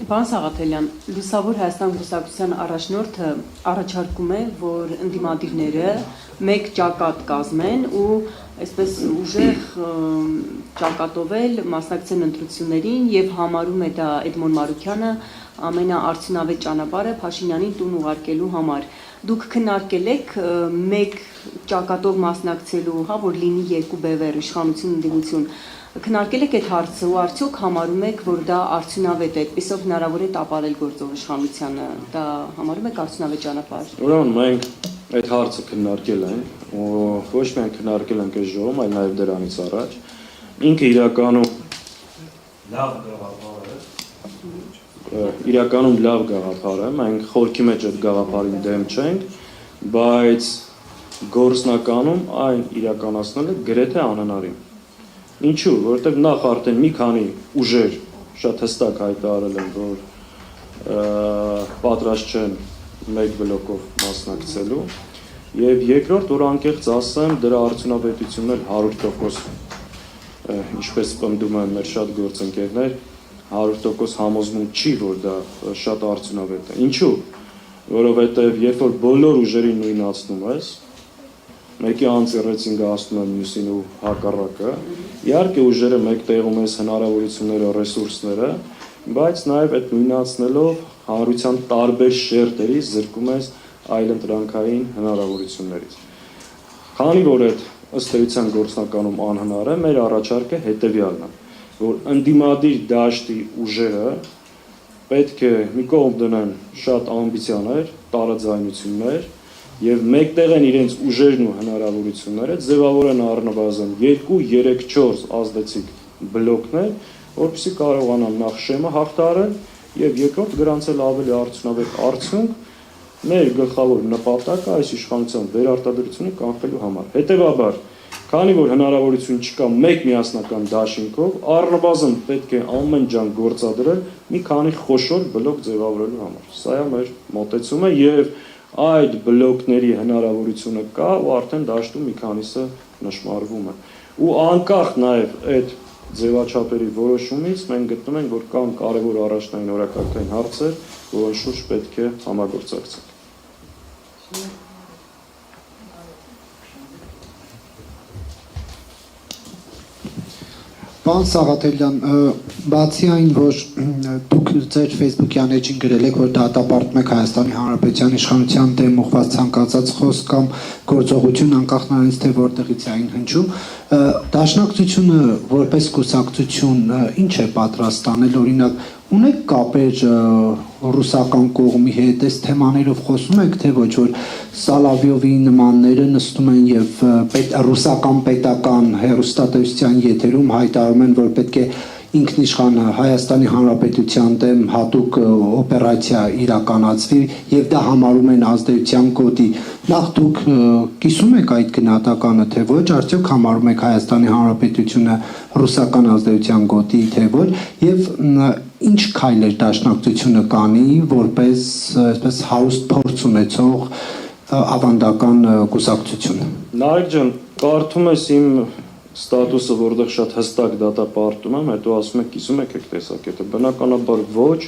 Պարոն Սաղաթելյան, Լուսավոր Հայաստան կուսակցության առաջնորդը առաջարկում է, որ ընդդիմադիրները մեկ ճակատ կազմեն ու այսպես ուժեղ ճակատով մասնակցեն ընտրություններին եւ համարում է դա Էդմոն Մարուքյանը ամենաարդյունավետ ճանապարհը Փաշինյանին տուն ուղարկելու համար։ Դուք քննարկել եք մեկ ճակատով մասնակցելու, որ լինի երկու բևեռ իշխանություն ընդդիմություն։ Քննարկել եք այդ հարցը ու արդյոք համարում եք, որ դա արդյունավետ է, այդպիսով հնարավոր է տապալել գործող իշխանությանը, դա համարում եք արդյունավետ ճանապարհ։ Ուրեմն մենք այդ հարցը քննարկել ենք, ոչ միայն քննարկել ենք այս ժողովում, այլ նաև դրանից առաջ։ Ինքը իրականում լավ գաղափար է, մենք խորքի մեջ այդ գաղափարին դեմ չենք, բայց գործնականում այն իրականացնելը գրեթե անհնարին։ Ինչու, որովհետև նախ արդեն մի քանի ուժեր շատ հստակ հայտարարել են, որ պատրաստ չեն մեկ բլոկով մասնակցելու, եւ երկրորդ, որ անկեղծ ասեմ, դրա արդյունավետությունն էլ 100%, ինչպես պնդում են մեր շատ գործընկերներ, 100% համոզմունք չի, որ դա շատ արդյունավետ է։ Ինչու, որովհետև երբ որ բոլոր ուժերին նույնացնում ես, մեկի անձեռեցին գահստում են մյուսին ու հակառակը, իհարկե ուժերը մեկ տեղում ես հնարավորությունները, ռեսուրսները, բայց նաև այդ նույնացնելով հանրության տարբեր շերտերից զրկում ես այլընտրանքային հնարավորություններից։ Քանի որ այդ ըստ էության գործնականում անհնար է, մեր առաջարկը հետևյալն է, որ ընդդիմադիր դաշտի ուժերը պետք է մի կողմ դնեն շատ ամբիցիաներ, տարաձայնություններ եւ մեկտեղ են իրենց ուժերն ու հնարավորությունները ձևավորեն առնվազն 2, 3, 4 ազդեցիկ բլոկներ, որպեսզի կարողանան նախ շեմը հաղթահարել եւ երկրորդ գրանցել ավելի արդյունավետ արդյունք մեր գլխավոր նպատակը այս իշխանության վերարտադրությունը կանխելու համար։ Հետևաբար, քանի որ հնարավորություն չկա մեկ միասնական դաշինքով, առնվազն պետք է ամեն ջան գործադրել մի քանի խոշոր բլոկ ձևավորելու համար։ Սա է մեր մոտեցումը եւ այդ բլոկների հնարավորությունը կա ու արդեն դաշտում մի քանիսը նշմարվում է։ Ու անկախ նաեւ այդ ձևաչափերի որոշումից մենք գտնում ենք, որ կան կարևոր առաջնային օրակարգային հարցեր, որոնց շուրջ պետք է համագործակցել։ Պարոն Սաղաթելյան, բացի այն, որ դուք ձեր Facebook-յան էջին գրել եք, որ դատապարտում եք Հայաստանի Հանրապետության իշխանության դեմ ուղղված ցանկացած խոսք կամ գործողություն անկախ նրանից, թե որտեղից է այն հնչում, դաշնակցությունը որպես կուսակցություն ինչ է պատրաստ անել, օրինակ, ունեք կապեր ռուսական կողմի հետ, այս թեմաներով խոսում եք, թե ոչ, որ Սալավյովի նմանները նստում են եւ ռուսական պետական հեռուստատեսության եթերում հայտարարում են, որ պետք է ինքնիշխան Հայաստանի Հանրապետության դեմ հատուկ օպերացիա իրականացվի եւ դա համարում են ազդեցության կոդի։ Նախ դուք կիսում եք այդ գնահատականը, թե ոչ, արդյոք համարում եք Հայաստանի Հանրապետությունը ռուսական ազդեցության կոդի, թե ոչ, եւ ինչ քայլեր դաշնակցությունը կանի, որպես այսպես հարուստ փորձ ունեցող ավանդական կուսակցություն։ Նարեկ ջան, կարդում ես իմ ստատուսը, որտեղ շատ հստակ դատապարտում եմ, հետո ասում եք կիսում եք այդ տեսակետը։ Բնականաբար ոչ,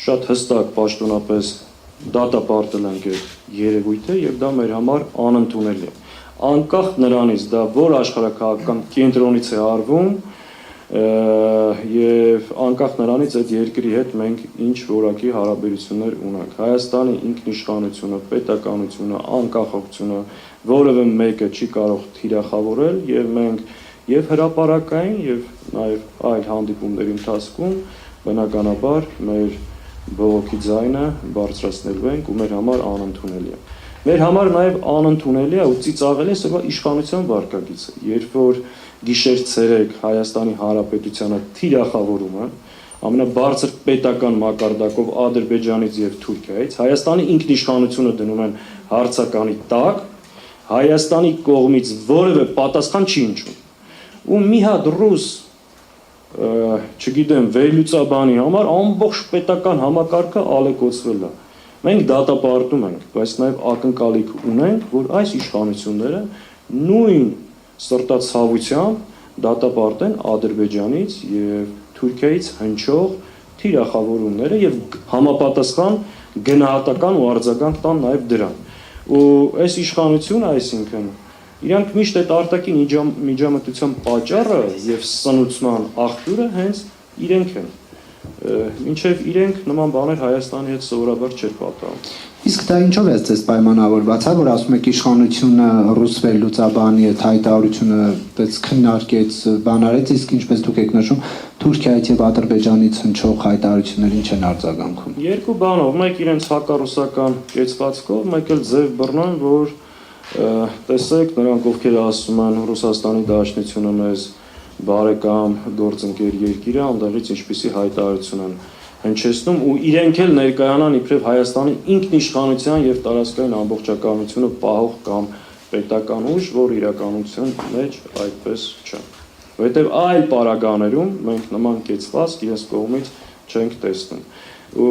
շատ հստակ պաշտոնապես դատապարտել ենք այդ երևույթը եւ դա մեր համար անընդունելի է։ Անկախ նրանից դա որ աշխարհակահաղական կենտրոնից է արվում եւ անկախ նրանից այդ երկրի հետ մենք ինչ որակի հարաբերություններ ունենք։ Հայաստանի ինքնիշխանությունը, պետականությունը, անկախողությունը որևէ մեկը չի կարող թիրախավորել եւ մենք եւ հրապարակային եւ նաեւ այլ հանդիպումների ընթացքում բնականաբար մեր բողոքի ձայնը բարձրացնելու ենք ու մեր համար անընդունելի է։ Մեր համար նաեւ անընդունելի է ու ծիծաղելի է սա իշխանության վարկագիծը, երբ որ գիշեր-ցերեկ Հայաստանի Հանրապետությանը թիրախավորումը ամենաբարձր պետական մակարդակով Ադրբեջանից եւ Թուրքիայից Հայաստանի ինքնիշխանությունը դնում են հարցականի տակ, Հայաստանի կողմից որևէ պատասխան չի հնչում։ Ու մի հատ ռուս, չգիտեմ, վերլուծաբանի համար ամբողջ պետական համակարգը ալեկոծվել է։ Մենք դատապարտում ենք, բայց նաեւ ակնկալիք ունենք, որ այս իշխանությունները նույն սրտացավությամբ դատապարտեն Ադրբեջանից եւ Թուրքիայից հնչող թիրախավորումները եւ համապատասխան գնահատական ու արձագանք տան նաեւ դրան։ Ու այս իշխանությունը, այսինքն իրանք միշտ այդ արտաքին միջամտության պատճառը եւ սնուցման աղբյուրը հենց իրենք են։ Մինչև իրենք նման բաներ Հայաստանի հետ սովորաբար չէր պատահում։ Իսկ դա ինչով է ձեզ պայմանավորված, որ ասում եք իշխանությունը Ռուսվել լուծաբանի այդ հայտարարությունը դες քննարկեց, բանարեց, իսկ ինչպես դուք եք նշում, Թուրքիայից եւ Ադրբեջանից հնչող հայտարարություններին չեն արձագանքում։ Երկու բանով, մեկ իրենց հակառուսական կեցվածքով, մեկ էլ ձև բռնան, որ տեսեք, նրանք ովքեր ասում են Ռուսաստանի Դաշնությունը մեզ բարեկամ գործընկեր երկիր է, այնտեղից ինչպիսի հայտարարություն են հնչեցնում ու իրենք էլ ներկայանան իբրև Հայաստանի ինքնիշխանության եւ տարածքային ամբողջականությունը պահող կամ պետական ուժ, որ իրականության մեջ այդպես չէ։ Որովհետեւ այլ պարագաներում մենք նման կեցվածք իրենց կողմից չենք տեսնում։ Ու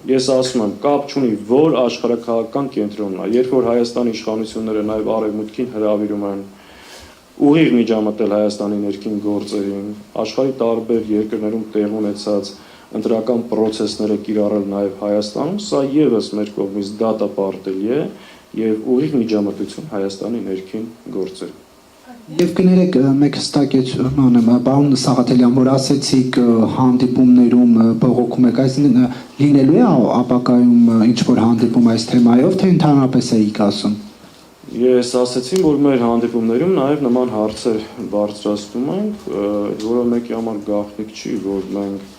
ես ասում եմ, կապ չունի որ աշխարհակաղակական կենտրոնն է, երբ որ Հայաստանի իշխանությունները նաեւ արևմուտքին հրավիրում են ուղիղ միջամտել Հայաստանի ներքին գործերին, աշխարհի տարբեր երկրներում տեղ ունեցած ընտրական process-ները կիրառել նաև Հայաստանում, սա եւս մեր կողմից դատապարտելի է եւ ուղիղ միջամտություն Հայաստանի ներքին գործերին։ Եվ կներեք մեկ հստակեցում անեմ, պարոն Սաղաթելյան, որ ասեցիք հանդիպումներում բողոքում եք, այսինքն լինելու է ապագայում ինչ-որ հանդիպում այս թեմայով, թե ընդհանրապես եք ասում։ Ես ասացի, որ մեր հանդիպումներում նաև նման հարցեր բարձրացնում ենք, որը մեկի համար գաղտնիք չի, որ մենք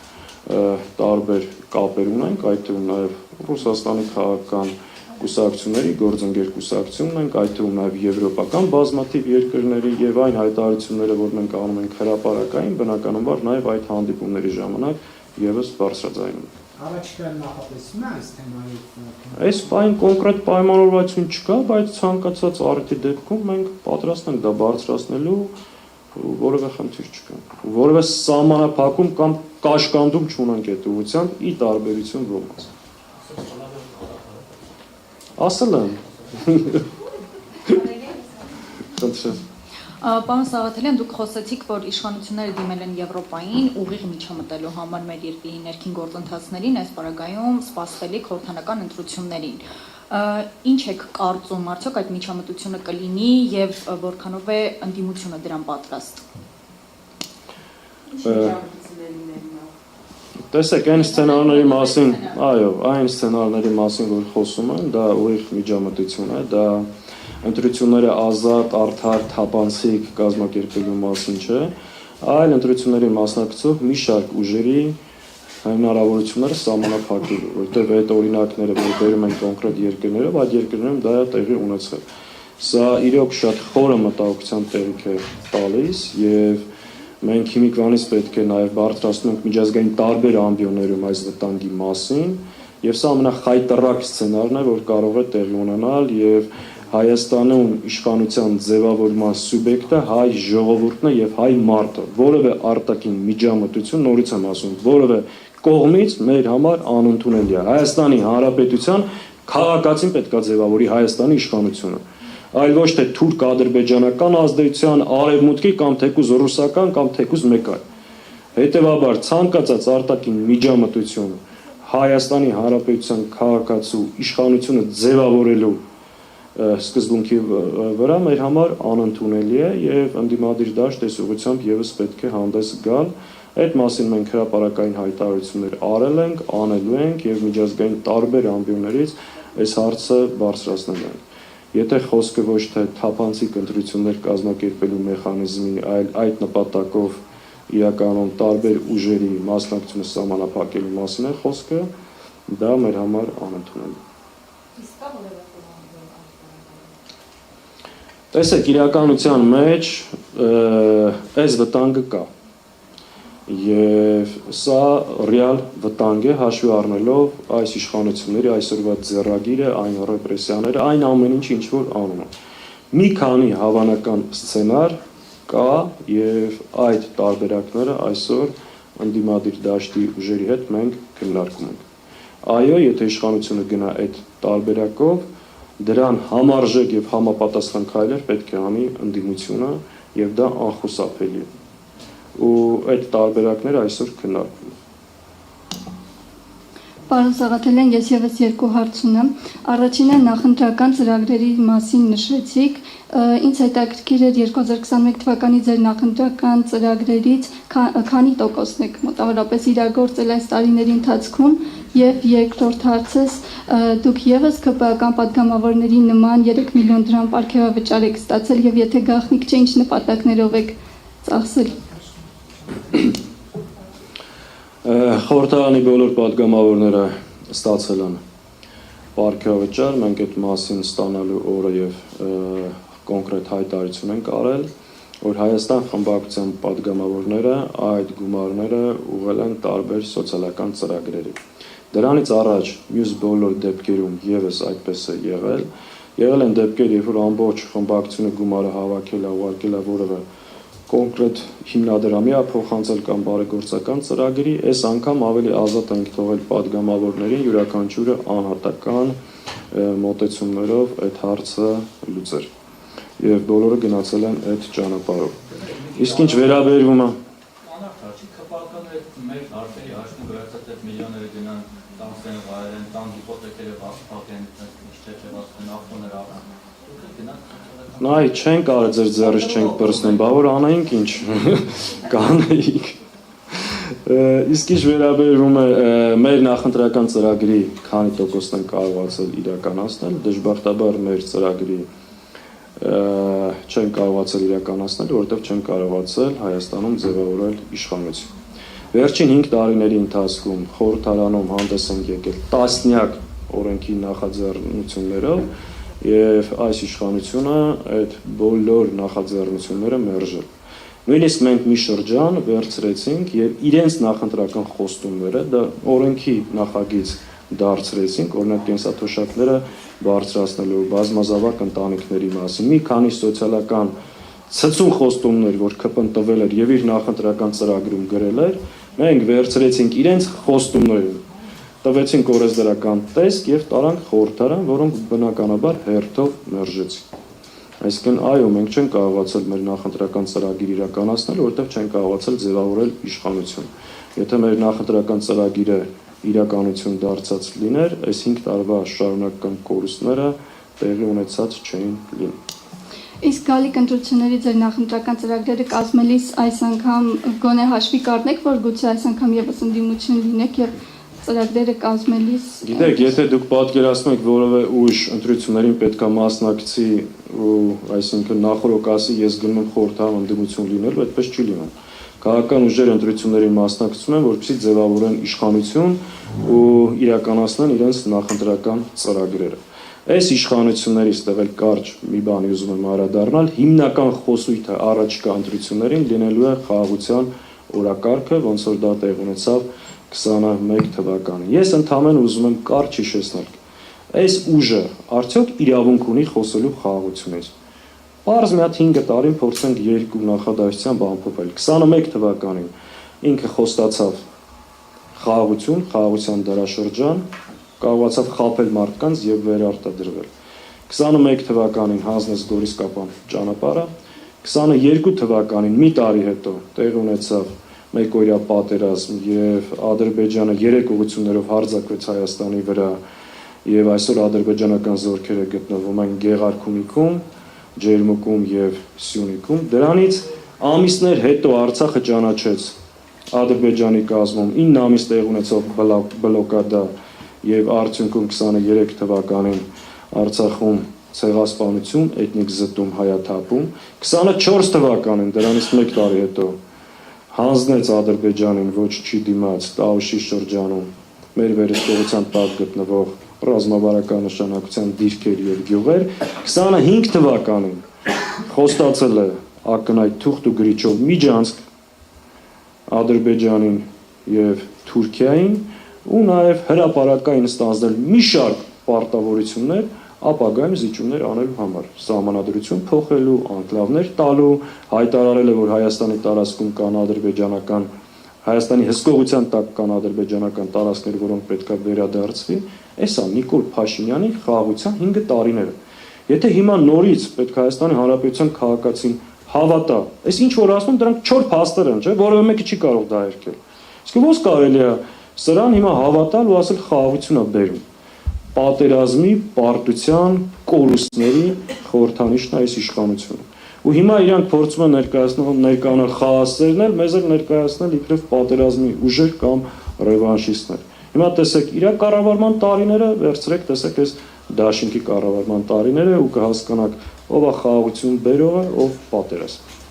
տարբեր կապեր ունենք, այդ թվում նաև Ռուսաստանի քաղաքական կուսակցությունների գործընկեր կուսակցությունն ենք, այդ թվում նաև եվրոպական բազմաթիվ երկրների եւ այն հայտարարությունները, որ մենք անում ենք հրապարակային, բնականաբար նաև այդ հանդիպումների ժամանակ եւս բարձրաձայնում ենք։ Առաջիկայում նախատեսվում է այս թեմայի։ Այս բան կոնկրետ պայմանավորվածություն չկա, բայց ցանկացած առիթի դեպքում մենք պատրաստ ենք դա բարձրացնելու, որևէ խնդիր չկա։ Որևէ սահմանափակում կամ կաշկանդում չունենք այդ ուղղությամբ՝ ի տարբերություն ոմանց։ Ասել եմ։ Խնդրեմ։ Պարոն Սաղաթելյան, դուք խոսեցիք, որ իշխանությունները դիմել են Եվրոպային ուղիղ միջամտելու համար մեր երկրի ներքին գործընթացներին, այս պարագայում սպասվելիք խորհրդանական ընտրություններին։ Ինչ եք կարծում, արդյոք այդ միջամտությունը կլինի եւ որքանով է ընդդիմությունը դրան պատրաստ։ Տեսեք, այն սցենարների մասին, այո, այն սցենարների մասին, որ խոսում են, դա ուղիղ միջամտություն է, դա ընտրությունները ազատ, արդար, թափանցիկ կազմակերպելու մասին չէ, այլ ընտրությունների մասնակցող մի շարք ուժերի հնարավորությունները սահմանափակելու, որտեղ այդ օրինակները, որ բերում են կոնկրետ երկրներով, այդ երկրներում դա է տեղի ունեցել։ Սա իրոք շատ խորը մտահոգության տեղիք է տալիս եւ մենք հիմիկվանից պետք է նաև բարձրացնում ենք միջազգային տարբեր ամբիոններում այս վտանգի մասին եւ սա ամենախայտառակ սցենարն է, որ կարող է տեղի ունենալ եւ Հայաստանում իշխանության ձևավորման սուբյեկտը հայ ժողովուրդն է եւ հայ մարդը, որևէ արտաքին միջամտություն, նորից եմ ասում, որևէ կողմից մեր համար անընդունելի է։ Հայաստանի Հանրապետության քաղաքացին պետք է ձևավորի Հայաստանի իշխանությունը, այլ ոչ թե թուրք-ադրբեջանական ազդեցության, արևմուտքի կամ թեկուզ ռուսական կամ թեկուզ մեկ այլ։ Հետևաբար ցանկացած արտաքին միջամտություն Հայաստանի Հանրապետության քաղաքացու իշխանությունը ձևավորելու սկզբունքի վրա մեր համար անընդունելի է եւ ընդդիմադիր դաշտ այս ուղղությամբ եւս պետք է հանդես գալ։ Այդ մասին մենք հրապարակային հայտարարություններ արել ենք, անելու ենք եւ միջազգային տարբեր ամբիոններից այս հարցը բարձրացնել ենք։ Եթե խոսքը ոչ թե թափանցիկ ընտրություններ կազմակերպելու մեխանիզմի, այլ այդ նպատակով իրականում տարբեր ուժերի մասնակցությունը սահմանափակելու մասին է խոսքը, դա մեր համար անընդունելի է։ Տեսեք, իրականության մեջ այս վտանգը կա եւ սա ռեալ վտանգ է հաշվի առնելով այս իշխանությունների այսօրվա ձեռագիրը, այն ռեպրեսիաները, այն ամեն ինչ ինչ որ անում են։ Մի քանի հավանական սցենար կա եւ այդ տարբերակները այսօր ընդդիմադիր դաշտի ուժերի հետ մենք քննարկում ենք։ Այո, եթե իշխանությունը գնա այդ տարբերակով, դրան համարժեք եւ համապատասխան քայլեր պետք է անի ընդդիմությունը եւ դա անխուսափելի է։ Ու այդ տարբերակները այսօր քննարկվում են։ Պարոն Սաղաթելյան, ես եւս երկու հարց ունեմ։ Առաջինը նախընտրական ծրագրերի մասին նշեցիք։ Ինձ հետաքրքիր էր 2021 թվականի ձեր նախընտրական ծրագրերից քանի տոկոսն եք մոտավորապես իրագործել այս տարիների ընթացքում, եւ երկրորդ հարցս դուք եւս ԿՊԱ-կան պատգամավորների նման 3 միլիոն դրամ պարգևավճար եք ստացել եւ եթե գաղտնիք չէ, ինչ նպատակներով եք ծախսել։ Խորհրդարանի բոլոր պատգամավորները ստացել են պարգևավճար, մենք այդ մասին ստանալու օրը եւ կոնկրետ հայտարարություն ենք արել, որ Հայաստան խմբակցության պատգամավորները այդ գումարները ուղղել են տարբեր սոցիալական ծրագրերի։ Դրանից առաջ մյուս բոլոր դեպքերում եւս այդպես է եղել են դեպքեր, երբ որ ամբողջ խմբակցությունը գումարը հավաքել է, ուղարկել է որևէ կոնկրետ հիմնադրամի փոխանցել կամ բարեգործական ծրագրի, այս անգամ ավելի ազատ ենք թողել պատգամավորներին յուրաքանչյուրը անհատական մոտեցումներով այդ հարցը լուծել։ Եվ բոլորը գնացել են այդ ճանապարհով։ Իսկ ինչ վերաբերվում է ԿՊԱ-ները մեր հարցերի հաշվին վերացած այդ միլիոնները գնան տանքեն վայրեն, տան հիպոթեքերը վաստակեն, ինչեչևացնեն ավտոներ առան։ Նայ, չենք արել ձեր ձեռից չենք բրսնում, բա որ անայինք ինչ կանեինք։ Իսկ ինչ վերաբերվում է մեր նախընտրական ծրագրի քանի տոկոսն են կարողացել իրականացնել, դժբախտաբար մեր ծրագրի չեն կարողացել իրականացնել, որովհետև չեն կարողացել Հայաստանում ձևավորել իշխանություն։ Վերջին 5 տարիների ընթացքում խորհրդարանում հանդես են եկել տասնյակ օրենքի նախաձեռնություններով եւ այս իշխանությունը այդ բոլոր նախաձեռնությունները մերժել։ Նույնիսկ մենք մի շրջան վերցրեցինք եւ իրենց նախընտրական խոստումները դա օրենքի նախագիծ դարձրեցինք, օրինակ կենսաթոշակները բարձրացնելու, բազմազավակ ընտանիքների մասին, մի քանի սոցիալական ցցուն խոստումներ, որ ԿՊ-ն տվել էր եւ իր նախընտրական ծրագրում գրել էր, մենք վերցրեցինք իրենց խոստումները, տվեցինք օրենսդրական տեսք եւ տարանք խորհրդարան, որոնք բնականաբար հերթով մերժեցին։ Այսինքն, այո, մենք չենք կարողացել մեր նախընտրական ծրագիր իրականացնել, որովհետեւ չենք կարողացել ձևավորել իշխանություն։ Եթե մեր նախընտրական ծրագիրը իրականություն դարձած լիներ, այս 5 տարվա շարունակական կորուստները տեղի ունեցած չէին լինի։ Իսկ գալիք ընտրությունների ձեր նախընտրական ծրագրերը կազմելիս այս անգամ գոնե հաշվի կառնեք, որ գուցե այս անգամ եւս ընդդիմություն լինեք եւ ծրագրերը կազմելիս Գիտեք, եթե դուք պատկերացնում եք որևէ ուժ ընտրություններին պետքա մասնակցի ու այսինքն նախորդ ասի ես գնում եմ խորհրդարան ընդդիմություն լինելու, այդպես չի լինում։ Քաղաքական ուժերը ընտրություններին մասնակցում են, որպեսզի ձևավորեն իշխանություն ու իրականացնեն իրենց նախընտրական ծրագրերը։ Այս իշխանություններից տվել կարճ մի բանի ուզում եմ անդրադառնալ, հիմնական խոսույթը առաջիկա ընտրություններին լինելու է խաղաղության օրակարգը, ոնց որ դա տեղ ունեցավ 21 թվականին։ Ես ընդհանրապես ուզում եմ կարճ հիշեցնել։ Այս ուժը արդյոք իրավունք ունի խոսելու խաղաղությունից։ Պարզ մի հատ 5 տարին փորձենք երկու նախադասությամբ ամփոփել։ 21 թվականին ինքը խոստացավ խաղաղություն, խաղաղության դարաշրջան, կարողացավ խաբել մարդկանց եւ վերարտադրվել։ 21 թվականին հանձնեց Գորիսկապան ճանապարհը, 22 թվականին մի տարի հետո տեղ ունեցավ մեկօրյա պատերազմ եւ Ադրբեջանը 3 ուղղություններով հարձակվեց Հայաստանի վրա եւ այսօր ադրբեջանական զորքերը գտնվում են Գեղարքունիքում, Ջերմուկում եւ Սյունիքում։ Դրանից ամիսներ հետո Արցախը ճանաչեց Ադրբեջանի կազմում 9 ամիս տեղ ունեցող բլոկադա եւ արդյունքում 23 թվականին Արցախում ցեղասպանություն, էթնիկ զտում, հայաթափում, 24 թվականին դրանից 1 տարի հետո հանձնեց Ադրբեջանին ոչ չի դիմաց Տավուշի շրջանում մեր վերահսկողության տակ գտնվող ռազմավարական նշանակության դիրքեր եւ գյուղեր, 25 թվականին խոստացել է ակնհայտ թուղթ ու գրիչով միջանցք Ադրբեջանին եւ Թուրքիային ու նաև հրապարակային ստանձնել մի շարք պարտավորություններ ապագայում զիջումներ անելու համար, սահմանադրություն փոխելու, անկլավներ տալու, հայտարարել է, որ Հայաստանի տարածքում կան ադրբեջանական, Հայաստանի հսկողության տակ կան ադրբեջանական տարածքներ, որոնք պետքա վերադարձվի, էսա Նիկոլ Փաշինյանի խաղաղության 5 տարիները։ Եթե հիմա նորից պետք է Հայաստանի Հանրապետության քաղաքացին հավատա, այս ինչ որ ասում դրանք չոր փաստեր են, չէ՞, որևէ մեկը չի կարող դա երկել։ Իսկ ո՞ց կարելի է Սրան հիմա հավատալ ու ասել խաղաղություն է բերում։ Պատերազմի, պարտության, կորուստների խորհրդանիշն է այս իշխանությունը։ Ու հիմա իրանք փորձում են ներկայանալ խաղաղասերն էլ, մեզ էլ ներկայացնել իբրև պատերազմի ուժեր կամ ռևանշիստներ։ Հիմա տեսեք, իր կառավարման տարիները վերցրեք, տեսեք այս դաշինքի կառավարման տարիները ու կհասկանաք ով է խաղաղություն բերողը, ով պատերազմ։